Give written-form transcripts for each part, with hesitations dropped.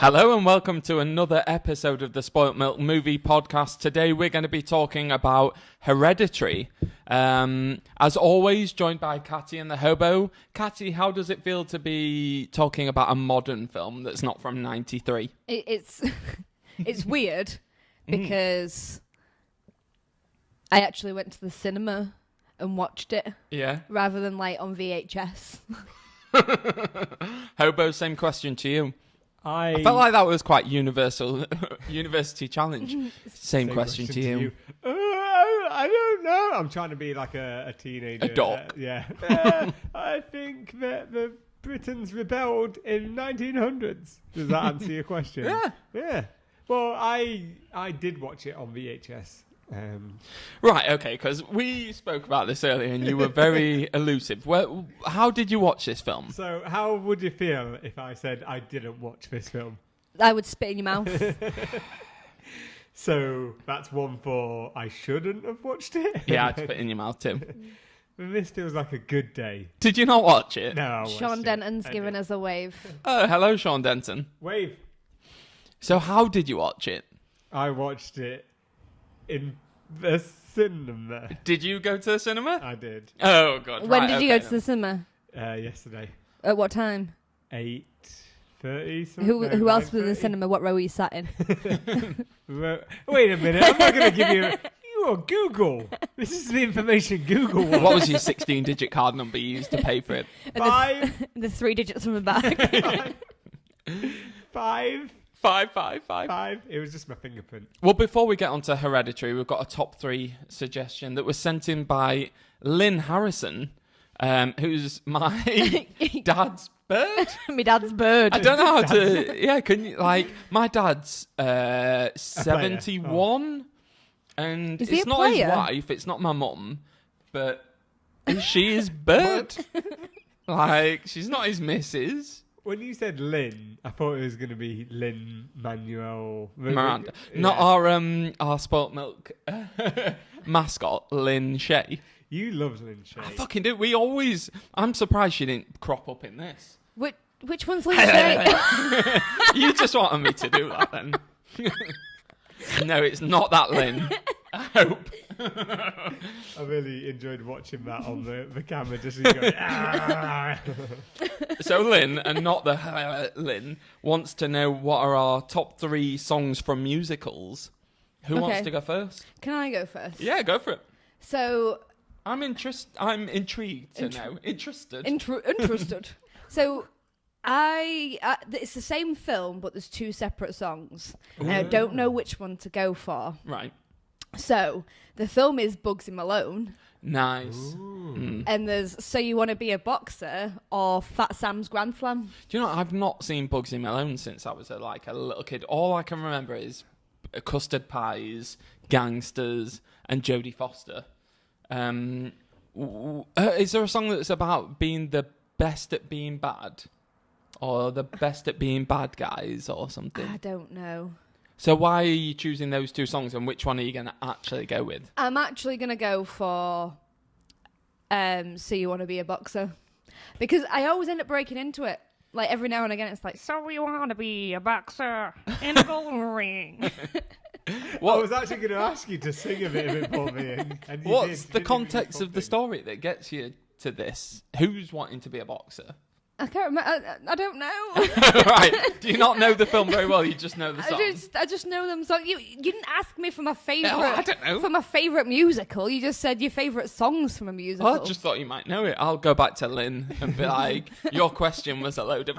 Hello and welcome to another episode of the Spoilt Milk Movie Podcast. Today we're going to be talking about Hereditary. As always, joined by Catty and the Hobo. Catty, how does it feel to be talking about a modern film that's not from 93? It's weird because I actually went to the cinema and watched it. Yeah. Rather than like on VHS. Hobo, same question to you. I felt like that was quite universal, university challenge. Same question to you. I don't know. I'm trying to be like a teenager. A dork. Yeah. I think that the Britons rebelled in 1900s. Does that answer your question? Yeah. Yeah. Well, I did watch it on VHS. Right, okay, because we spoke about this earlier and you were very elusive. Well, how did you watch this film? So how would you feel if I said I didn't watch this film? I would spit in your mouth. So that's one for I shouldn't have watched it? Yeah, I'd spit in your mouth too. But this feels like a good day. Did you not watch it? No, I watched Sean it. Denton's I giving did. us a wave. Oh, hello, Sean Denton. Wave. So how did you watch it? I watched it in the cinema. Did you go to the cinema? I did. Oh, God. When right, did you okay go to the cinema? Yesterday. At what time? 8:30. Who else was in the cinema? What row were you sat in? Wait a minute. I'm not going to give you... You are Google. This is the information Google wants. What was your 16-digit card number you used to pay for it? Five. The 3 digits from the back. Five. 555. It was just my fingerprint. Well, before we get on to Hereditary, we've got a top 3 suggestion that was sent in by Lynn Harrison, who's my dad's bird. My dad's bird. I don't know how to... Yeah, can you... Like, my dad's 71, and Is he it's a not his player? wife, it's not my mum, but she is bird. Like, she's not his missus. When you said Lynn, I thought it was going to be Lynn Manuel Miranda. Yeah. Not our Spoilt Milk mascot, Lynn Shay. You love Lynn Shay. I fucking do. I'm surprised she didn't crop up in this. Which one's Lynn Shay? You just wanted me to do that then. No, it's not that Lynn. I hope. I really enjoyed watching that on the camera. Just so you go, "Ah." So Lynn, and not the Lynn, wants to know what are our top 3 songs from musicals. Who wants Okay. to go first? Can I go first? Yeah, go for it. So... I'm intrigued to know. Interested. Interested. So... it's the same film, but there's 2 separate songs. And I don't know which one to go for. Right. So, the film is Bugsy Malone. Nice. And there's So You Want to Be a Boxer or Fat Sam's Grand Slam. Do you know, I've not seen Bugsy Malone since I was a little kid. All I can remember is Custard Pies, Gangsters, and Jodie Foster. Is there a song that's about being the best at being bad? Or the best at being bad guys or something? I don't know. So why are you choosing those 2 songs and which one are you going to actually go with? I'm actually going to go for So You Want to Be a Boxer. Because I always end up breaking into it. Like every now and again it's like, so you want to be a boxer in a golden ring. I was actually going to ask you to sing a bit of it for me. And you What's did. the context of the story that gets you to this? Who's wanting to be a boxer? I can't remember. I don't know. Right. Do you not know the film very well? You just know the song. I just know them. So you didn't ask me for my favourite. I don't know. For my favourite musical. You just said your favourite songs from a musical. I just thought you might know it. I'll go back to Lynn and be like, your question was a load of...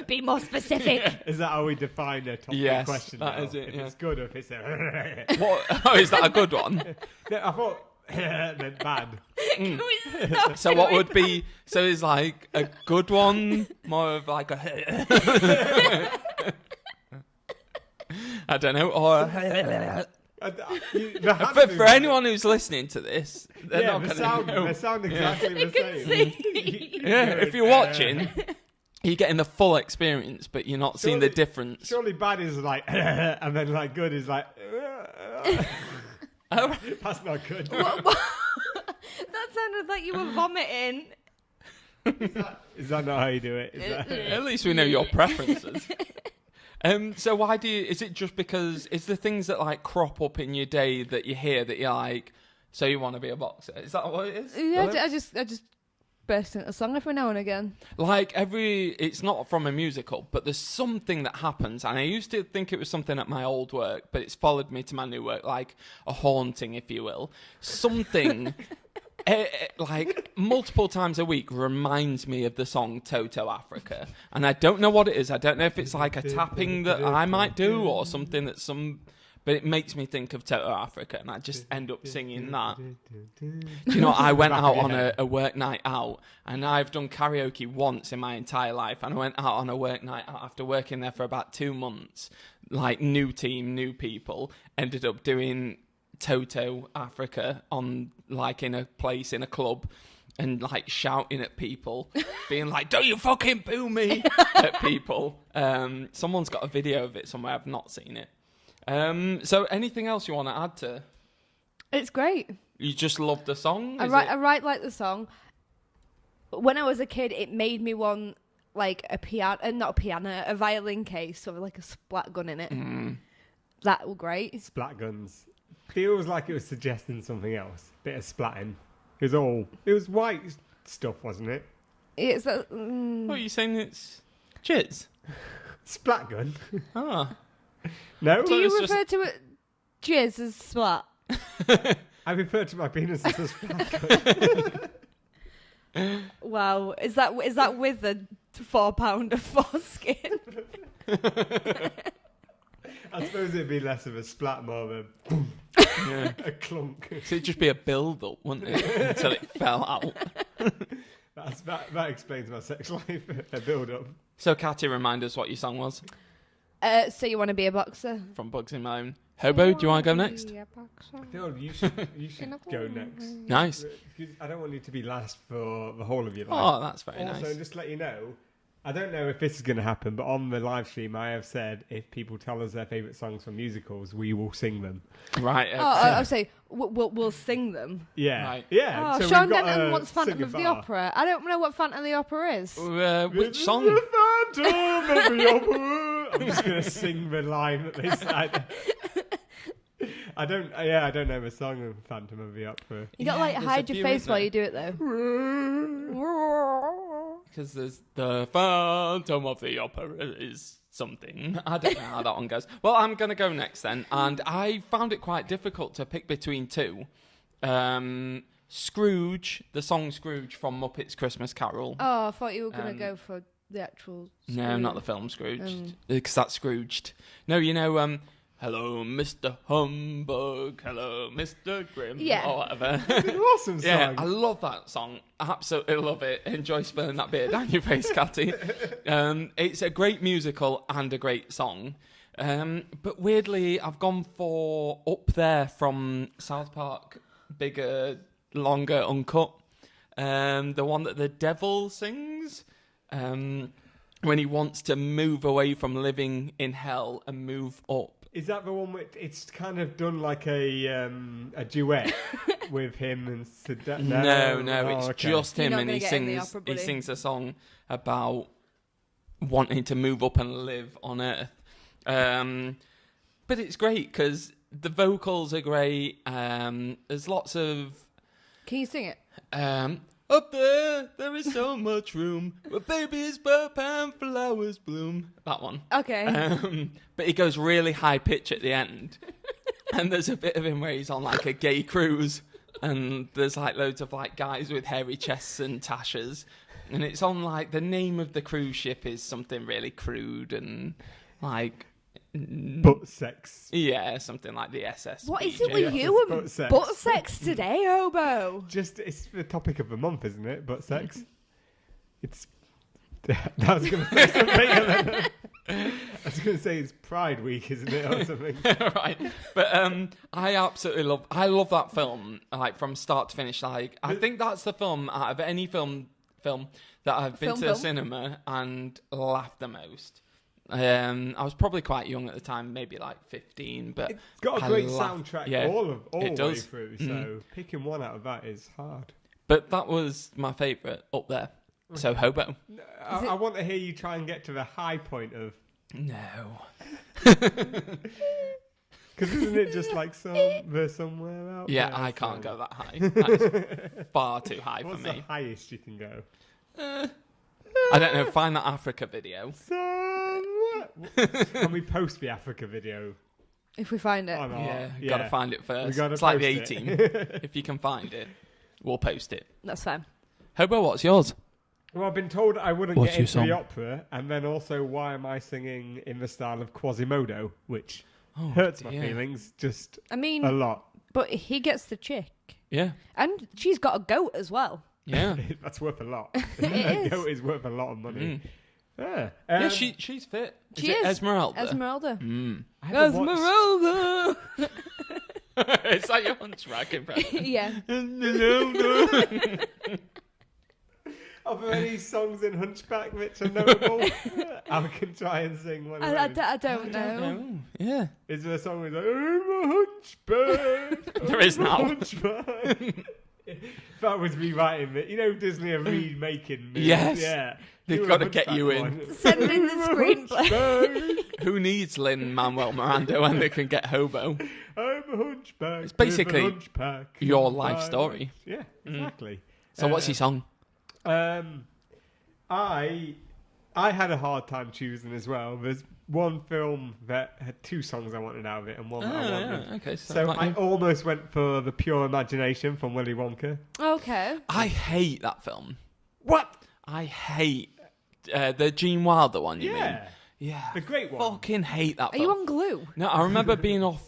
Be more specific. Is that how we define a top Yes, question? that now? is it, If yeah. it's good or if it's a... What? Oh, is that a good one? No, I thought meant bad. Can we stop So what doing would be... So is like a good one more of like a... I don't know. Or... For anyone who's listening to this, they're not the going sound, to know. they sound exactly You the can same. see. Yeah, if you're watching, you're getting the full experience, but you're not seeing the Surely- difference. Surely bad is like, and then like good is like, Oh, that's not good. That sounded like you were vomiting. Is that not how you do it? Is that... At least we know your preferences. So why do you? Is it just because it's the things that like crop up in your day that you hear that you're like, so you want to be a boxer? Is that what it is? Yeah, I just burst into a song every now and again. Like it's not from a musical, but there's something that happens, and I used to think it was something at my old work, but it's followed me to my new work, like a haunting, if you will. Something. Like multiple times a week reminds me of the song Toto Africa, and I don't know what it is. I don't know if it's like a tapping that I might do or something but it makes me think of Toto Africa, and I just end up singing that. Do you know, I went out on a work night out, and I've done karaoke once in my entire life, and I went out on a work night out after working there for about 2 months, like new team, new people, ended up doing Toto Africa on like in a place in a club and like shouting at people, being like, "Don't you fucking boo me!" at people. Someone's got a video of it somewhere. I've not seen it. So anything else you want to add to? It's great. You just love the song? I write like the song. When I was a kid, it made me want like a violin case with like a splat gun in it. That was great. Splat guns. Feels like it was suggesting something else. Bit of splatting. It was white stuff, wasn't it? It's What are you saying? It's jizz? Splat gun. Ah. No? Do you refer to it jizz as splat? I refer to my penis as a splat gun. Wow. Is that with the 4 pound of foreskin? I suppose it'd be less of a splat, more of a boom, a clunk. So it'd just be a build-up, wouldn't it? Until it fell out. That explains my sex life, a build-up. So, Katy, remind us what your song was. So you want to be a boxer? From Bugs in Malone. Hobo, do you want to go next? I feel you should go next. Nice. Because I don't want you to be last for the whole of your life. Oh, that's very also, nice. just to let you know, I don't know if this is going to happen, but on the live stream, I have said if people tell us their favourite songs from musicals, we will sing them. Right. Okay. I'll say we'll sing them. Yeah. Right. Yeah. Oh, so Sean we've got Denton a wants Phantom of the sing-a-bar. Opera. I don't know what Phantom of the Opera is. Which song? The Phantom of the Opera. I'm just going to sing the line that they said. I don't know the song of Phantom of the Opera. You got to like there's hide a your few, face isn't while there? you do it though. Because there's the Phantom of the Opera is something. I don't know how that one goes. Well, I'm going to go next then. And I found it quite difficult to pick between two. Scrooge, the song Scrooge from Muppets Christmas Carol. Oh, I thought you were going to go for the actual No, not the film Scrooged. Because that's Scrooged. No, you know, hello, Mr. Humbug. Hello, Mr. Grim. Yeah. Or whatever. It's an awesome song. Yeah, I love that song. Absolutely love it. Enjoy spilling that beer down your face, Katy. It's a great musical and a great song. But weirdly, I've gone for Up There from South Park. Bigger, longer, uncut. The one that the devil sings. When he wants to move away from living in hell and move up. Is that the one with it's kind of done like a duet with him and Sadat? No, it's okay. just him, You're not and he gonna get in the sings. opera, He buddy. sings a song about wanting to move up and live on Earth. But it's great because the vocals are great. There's lots of Can you sing it? up there is so much room where babies burp and flowers bloom. That one. Okay. But he goes really high pitch at the end. And there's a bit of him where he's on like a gay cruise. And there's like loads of like guys with hairy chests and tashes. And it's on like the name of the cruise ship is something really crude and like... Butt sex. Yeah, something like the SS. What is BJ. it with you butt and sex. butt sex today, hobo? Just it's the topic of the month, isn't it? Butt sex. It's. I was going to say something. I was going to say it's Pride Week, isn't it, or something? Right, but I absolutely love that film, like from start to finish. Like I think that's the film out of any film that I've been to the cinema and laughed the most. I was probably quite young at the time, maybe like 15, but It's got a I great laughed- soundtrack yeah, all it the way does. through. So picking one out of that is hard. But that was my favourite Up There. So hobo. I want to hear you try and get to the high point of... No. Because isn't it just like somewhere out Yeah, there? I can't go that high. That is far too high What's for the me. highest you can go? I don't know. Find that Africa video. Can we post the Africa video? If we find it. Or not? Yeah, gotta find it first. gotta It's like the post it. A-Team. If you can find it, we'll post it. That's fine. Hobo, what's yours? Well, I've been told I wouldn't What's get your into song? the opera, and then also why am I singing in the style of Quasimodo, which Oh, hurts my dear. feelings just I mean, a lot. but he gets the chick. Yeah. And she's got a goat as well. Yeah. That's worth a lot. It A is. goat is worth a lot of money. Yeah, Yeah, she's fit. She it is. Esmeralda? Esmeralda. I haven't watched- Esmeralda! It's like your hunchback impression. Yeah. Are there any songs in Hunchback which are notable? I can try and sing one of those. I don't know. Oh, yeah. Is there a song with like, I'm a hunchback? There is I'm a now. hunchback. That was rewriting it. You know Disney are remaking movies. Yes. Yeah. They've Do a gotta get Hunchback you in. one. Send in the I'm a screenplay. hunchback. Who needs Lin-Manuel Miranda when they can get Hobo? I'm a hunchback. It's basically with a hunchback your in life my story. life. Yeah, exactly. So what's your song? I had a hard time choosing as well. There's one film that had two songs I wanted out of it, and one that I wanted. Okay, So like I you. almost went for The Pure Imagination from Willy Wonka. Okay. I hate that film. What? I hate the Gene Wilder one, you mean? Yeah, Yeah. the great one. Fucking hate that Are film. you on glue? No, I remember being off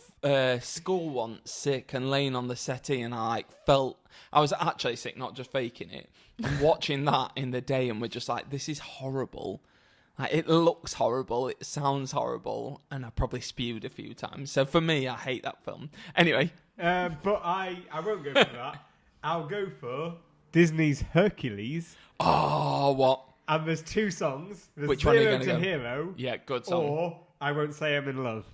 school once, sick, and laying on the settee, and I felt I was actually sick, not just faking it. And watching that in the day, and we're just like, this is horrible. Like, it looks horrible, it sounds horrible, and I probably spewed a few times. So for me, I hate that film. Anyway, But I won't go for that. I'll go for Disney's Hercules. oh, what? And there's two songs. There's Which one are you Zero gonna to go? Hero, Yeah, good song. or I Won't Say I'm in Love.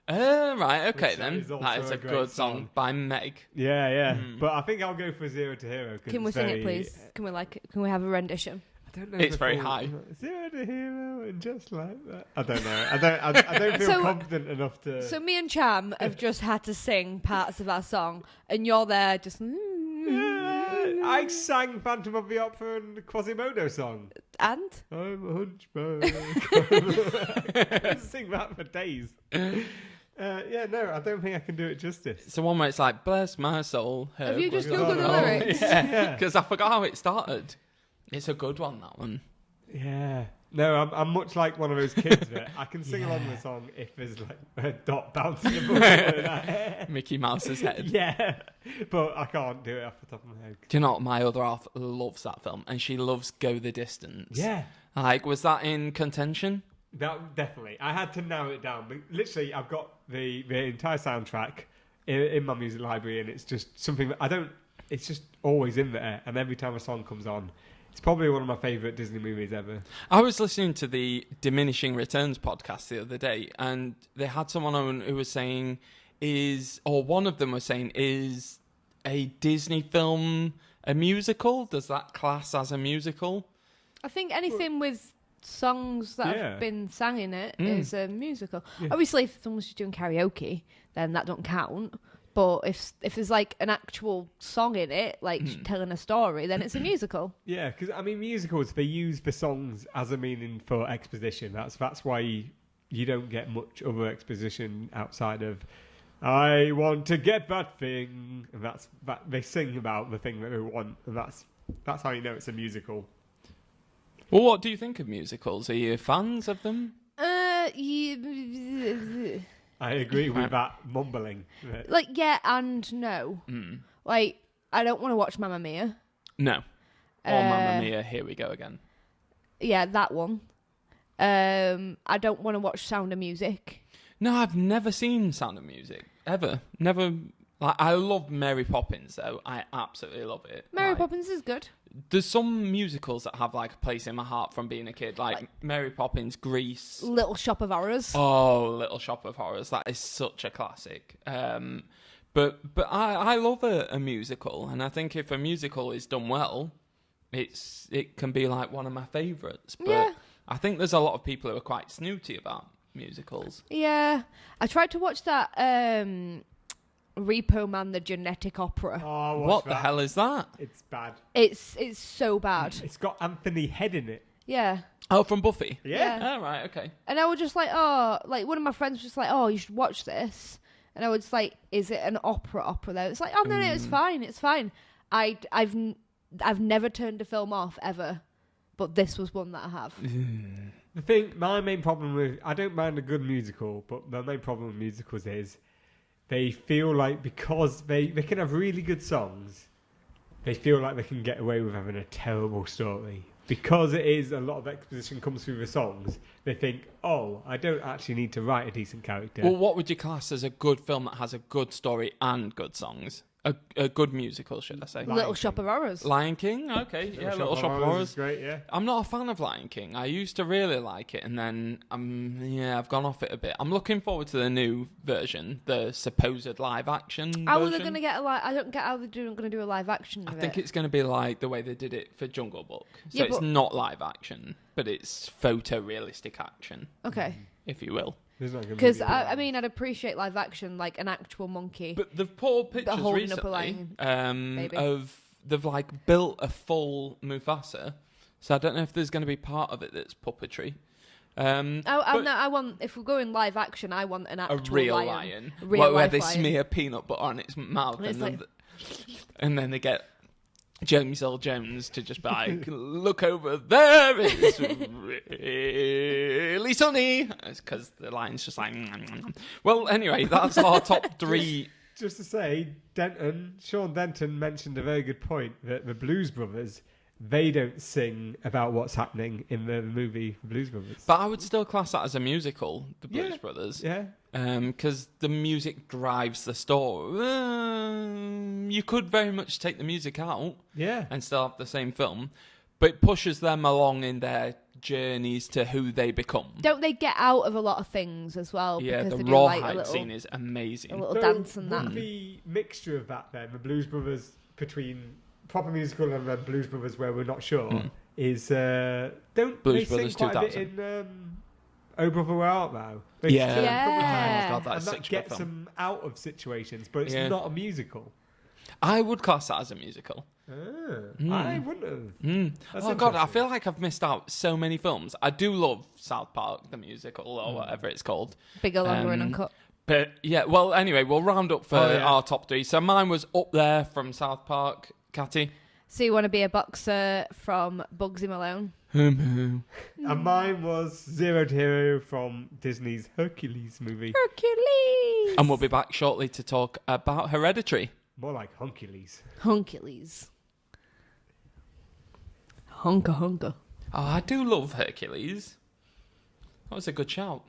Right, okay Which then. is also That is a a great good song song. by Meg. Yeah. But I think I'll go for Zero to Hero. 'cause Can we it's sing very- it, please? Can we have a rendition? I don't know. It's the very full- high. Zero to Hero and just like that. I don't know. I don't feel So- confident enough to. So me and Cham have just had to sing parts of our song, and you're there just. Yeah, I sang Phantom of the Opera and the Quasimodo song. And I'm a hunchback. I can sing that for days. Yeah, no, I don't think I can do it justice. It's the one where it's like, bless my soul. Have you just Googled the lyrics? Yeah, because I forgot how it started. It's a good one, that one. Yeah. No, I'm much like one of those kids that I can sing along the song if there's like a dot bouncing above. Mickey Mouse's head. Yeah, but I can't do it off the top of my head. Do you know what? My other half loves that film, and she loves Go the Distance. Yeah, Like, was that in contention? that definitely. I had to narrow it down. But literally, I've got the entire soundtrack in my music library, and it's just something that I don't. It's just always in there, and every time a song comes on, it's probably one of my favourite Disney movies ever. I was listening to the Diminishing Returns podcast the other day, and they had someone on who was saying, one of them was saying, is a Disney film a musical? Does that class as a musical? I think anything with songs that Yeah. have been sang in it is a musical. Obviously, if someone's just doing karaoke, then that don't count. But if there's like an actual song in it, like telling a story, then it's a musical. Yeah, because I mean, musicals, they use the songs as a meaning for exposition. That's why you don't get much other exposition outside of "I want to get that thing," and that they sing about the thing that they want, and that's how you know it's a musical. Well, what do you think of musicals? Are you fans of them? I agree with that mumbling. Like yeah and no. Like I don't want to watch Mamma Mia. No. Or Mamma Mia, here we go again. Yeah, that one. I don't want to watch Sound of Music. No, I've never seen Sound of Music. Ever. Never. Like, I love Mary Poppins, though. I absolutely love it. Mary Like, Poppins is good. There's some musicals that have, like, a place in my heart from being a kid. Like Mary Poppins, Grease. Little Shop of Horrors. Oh, Little Shop of Horrors. That is such a classic. But I love a musical. And I think if a musical is done well, it can be like one of my favourites. But Yeah. I think there's a lot of people who are quite snooty about musicals. Yeah. I tried to watch that Repo Man, the Genetic Opera. Oh, What the hell is that? It's bad. It's so bad. It's got Anthony Head in it. Yeah. Oh, from Buffy? Yeah. Oh, right, okay. And I was just like, oh, like one of my friends was just like, oh, you should watch this. And I was just like, is it an opera though? It's like, oh no, it's fine, it's fine. I've never turned a film off ever, but this was one that I have. The thing, my main problem with, I don't mind a good musical, but my main problem with musicals is they feel like because they can have really good songs, they feel like they can get away with having a terrible story. Because it is a lot of exposition comes through the songs, they think, oh, I don't actually need to write a decent character. Well, what would you class as a good film that has a good story and good songs? A good musical, should I say? Little Shop of Horrors. Lion King, okay, Little Shop of Horrors. Is great, yeah. I'm not a fan of Lion King. I used to really like it, and then I've gone off it a bit. I'm looking forward to the new version, the supposed live action. How are version. they going to get I don't get how they're going to do a live action. I Of think it. it's going to be like the way they did it for Jungle Book. So Yeah, it's but- not live action, but it's photorealistic action, Okay. if you will. Because I mean, I'd appreciate live action, like an actual monkey. But the poor pictures holding up a recently baby. they've like built a full Mufasa, so I don't know if there's going to be part of it that's puppetry. But I want, if we're going live action, I want an a actual real lion. lion, Real where life they lion. smear peanut butter on its mouth, And it's and then they get James Earl Jones to just be like, look over there, it's really sunny, because the lion's just like. Well, anyway, that's our top three. Just to say, Sean Denton mentioned a very good point that the Blues Brothers, they don't sing about what's happening in the movie Blues Brothers. But I would still class that as a musical, the Blues Yeah. Brothers. Yeah. Because the music drives the story. You could very much take the music out Yeah. and still have the same film, but it pushes them along in their journeys to who they become. Don't they get out of a lot of things as well? Yeah, because the they do, like, rawhide a little, scene is amazing. a little So dance and that. would the mixture of that then, the Blues Brothers between proper musical and then Blues Brothers where we're not sure, is don't Blues they Brothers sing quite a bit 2000. in Oh Brother Where Art Thou? They Yeah. sing a couple of Yeah. times, God, that's and such that a good gets film. them out of situations, but it's Yeah. not a musical. I would class that as a musical. I wouldn't have. That's Oh God, I interesting. feel like I've missed out so many films. I do love South Park, the musical, or whatever it's called. Bigger, longer, and Um, uncut. But yeah, well, anyway, we'll round up for Oh, yeah. our top three. So mine was up there from South Park. Catty? So you want to be a boxer from Bugsy Malone? And mine was Zero to Hero from Disney's Hercules movie. Hercules! And we'll be back shortly to talk about Hereditary. More like Huncules. Huncules. Hunka. Oh, I do love Hercules. That was a good shout.